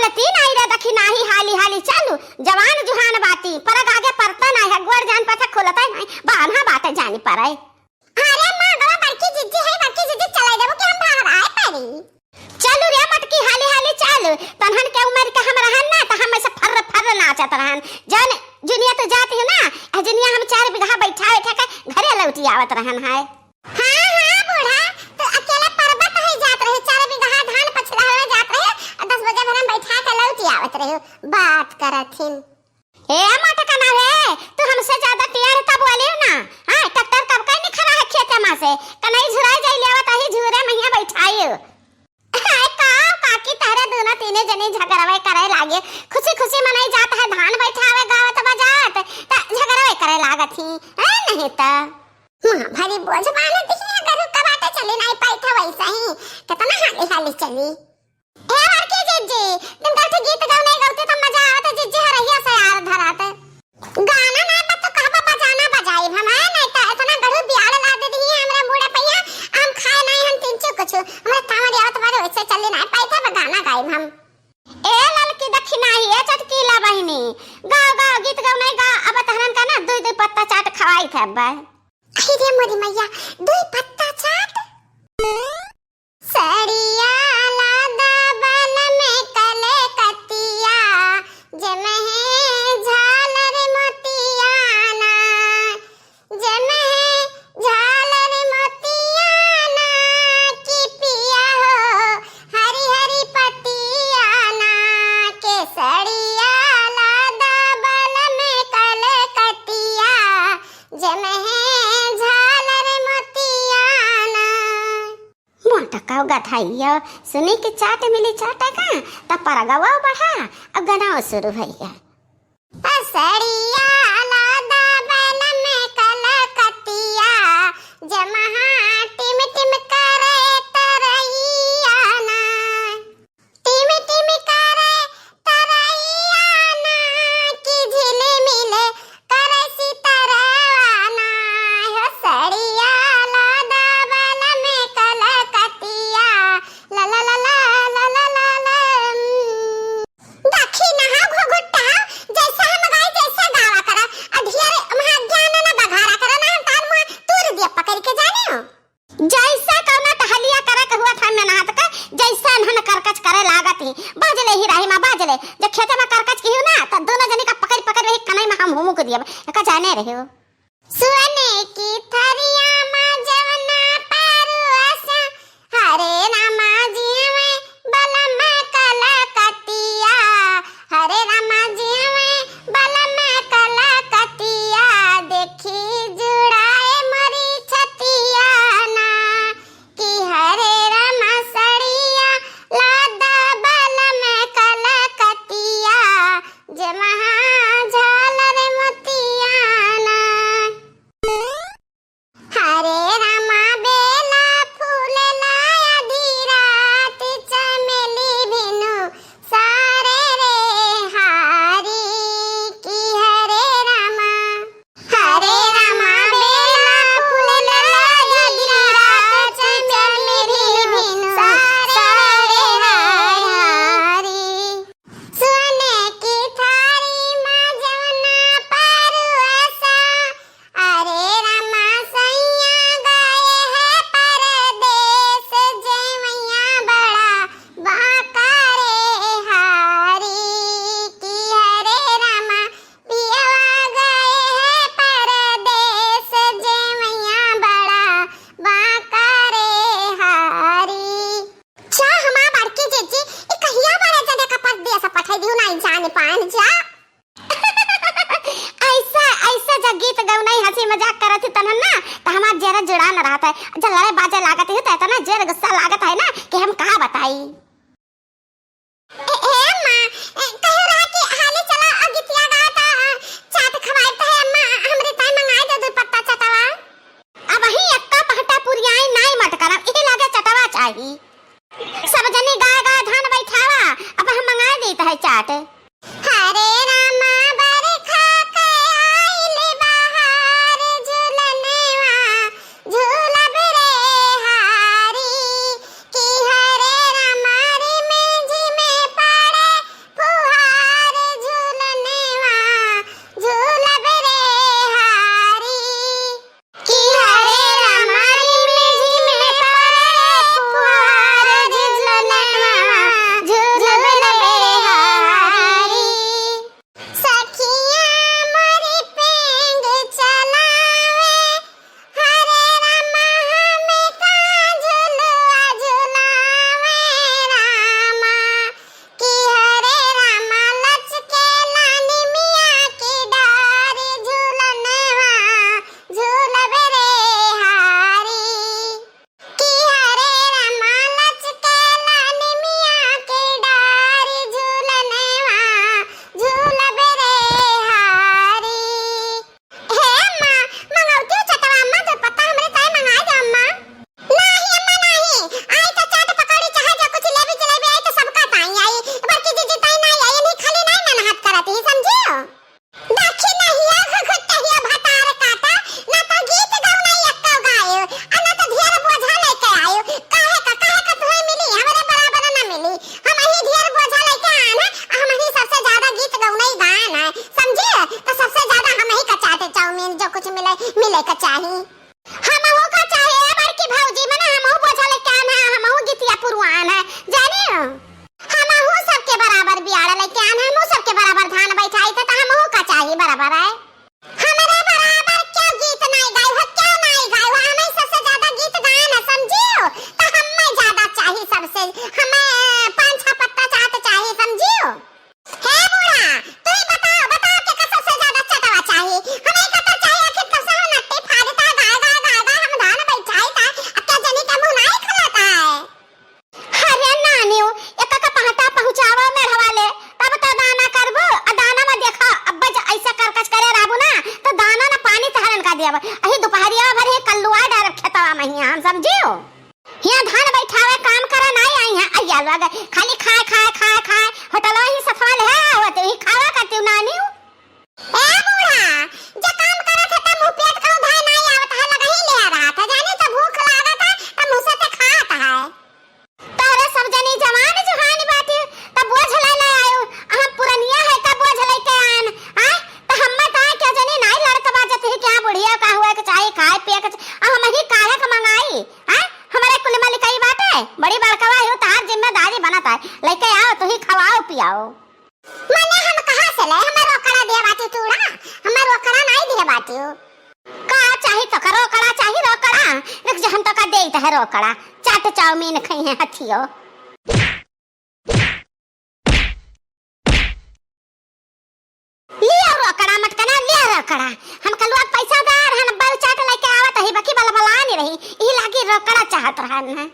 चलती नहीं रे दखी नाही हाली हाली चालू जवान जुहान बाती परग आगे परता नहीं है गोर जान पता खोलता नहीं बान्हा बात जानी पड़े। अरे मां गवा बड़की जिज्जी है बड़की जिज्जी चलाई देबो कि हम बाहर आए परी चलू रे मटकी हाली हाली चालू तनहन के उम्र के हम रहन ना त हम ऐसे फर फर नाचत रहन जन जुनिया तो जाती है ना ए जुनिया हम 4 बीघा बैठा बैठा के घरे लौटी आवत रहन है। हां हां बूढ़ा तो अकेले पर्वत है जात रहे 4 बीघा धान पछला हो जात रहे 10 बजे भर हम बैठा के लौटी आवत रहे बात करथिन। ए मटका ना रे तू हमसे ज्यादा टियार तब वाले ना हां ट्रैक्टर कब का नहीं खड़ा है खेत में से कनई झुराई जाई लेवत ही झुरे महिया बैठाई हाय काव काकी तारे दोनों तीने जने झगड़ावे करे लागे खुशी खुशी मनाई जात है धान बैठावे गावत बजात त झगड़ावे करे लागत ही है नहीं त मां भारी बोझ माने दिखने गरु कबाटे चली नहीं पाई था वैसा ही कितना हाली हाली चली। ए लड़के जीजी तुम गलत गीत गाओ नहीं गाते तो मजा आवत जीजी हरहिया से यार धराते गाना ना तो कहबा बजाना बजाई हम है नहीं त इतना गरु बियाल ला दे दी हमरा बूढ़े पैया हम खाए नहीं हम तीन चुक कुछ हमरा तावरी आवत बारे वैसे चली नहीं पाई था गाना गाइब हम। ए ललकी दक्षिणा ही ए चटकीला बहिनी गाओ गाओ गीत गाओ नहीं गा अब तहरन का ना दुई दुई पत्ता चाट खवाई थे बा अरे मोरी मैया दुई पत्ता चाट सड़िया लादा बन में कले कतिया जमहे झालर मोतियाना जमहे झालर मोतियाना की पिया हो हरी हरी पतियाना के सड़िया लादा बन में कले कतिया जमहे झालर मोतियाना मोटका गथाइया सुनी के चाट मिली चाटेगा त परगवा बढ़ा अब गनाव शुरू भैया सड़िया लादा बन में कला कतिया जमहा टिम टिम करे तरैया ना टिम टिम करे तरैया ना की झिले मिले करे सितरवाना हो सड़िया लादा बन में कला कतिया ला ला ला ला ला ला ला ला दखी नहा घुघुटा जैसा हम गाय जैसा गावा करा अधियारे महा ज्ञान ना बघारा करा ना तार मुआ तूर दिया पकड़ के जाने हो जैसा कौना टहलिया करे के हुआ था में नहात के जैसा हन करकच करे लागती बाजले ही रही मां बाजले जब खेते में करकच की हो ना त दोनों जने का पकड़ पकड़ रही कनई में हम हुमुक दिया का जाने रहे हो सुने की थरिया मां जवना परवासा हरे रामा जी में बलम कला कतिया हरे रामा जी में बलम कला कतिया देखी जुड़ाए मरी छतिया ना कि हरे रामा सड़िया लादा बलम कला कतिया जमहा झालर मोतियाना हरे रामा बेला फूल लाया धीरात चमेली बिनु सारे रे हारी की हरे रामा बेला फूल लाया धीरात चमेली बिनु सारे रे हारी सुने की थारी मां जवना परवासा अरे रामा सैया गए है परदेस जैवैया बड़ा बाका रे हारी की हरे रामा पियवा गए है परदेस जैवैया बड़ा बाका रे हारी चा हमा बड़की जीजी ई कहिया बड़े जने का पद दिया सा पठाई दियो नहीं जाने पान जा ऐसा ऐसा जब गीत गाओ नहीं हंसी मजाक करत ही तन ना त हमार जरा जुड़ा न रहता है जब लड़े बाजे लागत है त इतना जोर गुस्सा लागत है ना कि हम कहां बताई। ए मां कहो रहा कि हाले चला और गीतिया गाता चाट खवाई त है अम्मा हमरे ताई मंगाई दे दो पत्ता चटवा अब ही एक्का पहटा पुरियाई नहीं मटकरा ई लागे चटवा चाही सब जने गा गा धान बैठावा अब हम मंगाई देत है चाट हरे रामा बरखा के आइल बहार झूलनेवा झूलब रे हारी की हरे रामा रे में पड़े बराबर हमारे बराबर क्यों गीत नहीं गाई हो, क्यों नहीं गाई हो? हमें सबसे ज्यादा गीत गाए ना, समझियो? तो हमें ज्यादा चाहिए सबसे, हमें 5-6 पत्ता चाट चाहिए, समझियो? हे बूढ़ा, तू ही बताओ के का सबसे ज्यादा चटवा चाहिए? हमें का तो चाहिए आखिर कब से हम नट्टी फाड़ता गाय हम धान बैठाई था, अब क्या जनी का मुंह नहीं खुलाता है? अरे नानियो, एक का पहटा पहुंचावा में हवाले, तब तो दाना करबो, दाना में देखा अब्बा ऐसा करकस करे राबू ना, तो दाना ना पानी तहरन का दिया अही दोपहरिया भर हे कल्लुआ डार खेतवा में ही हम, समझियो? यहाँ धान बैठावे काम करे नहीं आई हैं, अय्या लगे खाली खाए होटलवा ही सफल है, आवत ही खावा करती नानी। ए बूढ़ा, जे काम करत है त मुंह पेट का उधार नहीं आवत है, लगा ही ले रहा था, जाने तो भूख लागत है त मुंह से खात है। तोरे सब जनी जवान जुहानी बाटी त बोझ ले ले आयो, हम पुरनिया है त बोझ लेके आन, हां त हम्मा ता क्या जनी नहीं लड़का बाजत है, क्या बुढ़िया का हुआ के चाहे खाए पिए के हम ही काहे का मंगाई, हां हमारे कुल मालिकाई बात है, बड़ी बड़कवा है तार जिम्मेदारी बनता है, लेके आओ तो ही खवाओ पियाओ। मने हम कहां से ले, हमार ओकड़ा दे बाटी तूड़ा, हमार ओकड़ा नहीं दे बाटी का चाही तो करो, ओकड़ा चाही रोकड़ा, रुक जा हम तो का देई है रोकड़ा, चाट चाउमीन खई है हथियो। लिया रोकड़ा मटकना, लिया रोकड़ा, हम कलुआ पैसादार हन, बल चाट लेके आवत ही, बाकी बला बला नहीं रही, ई लागी रोकड़ा चाहत रहन है।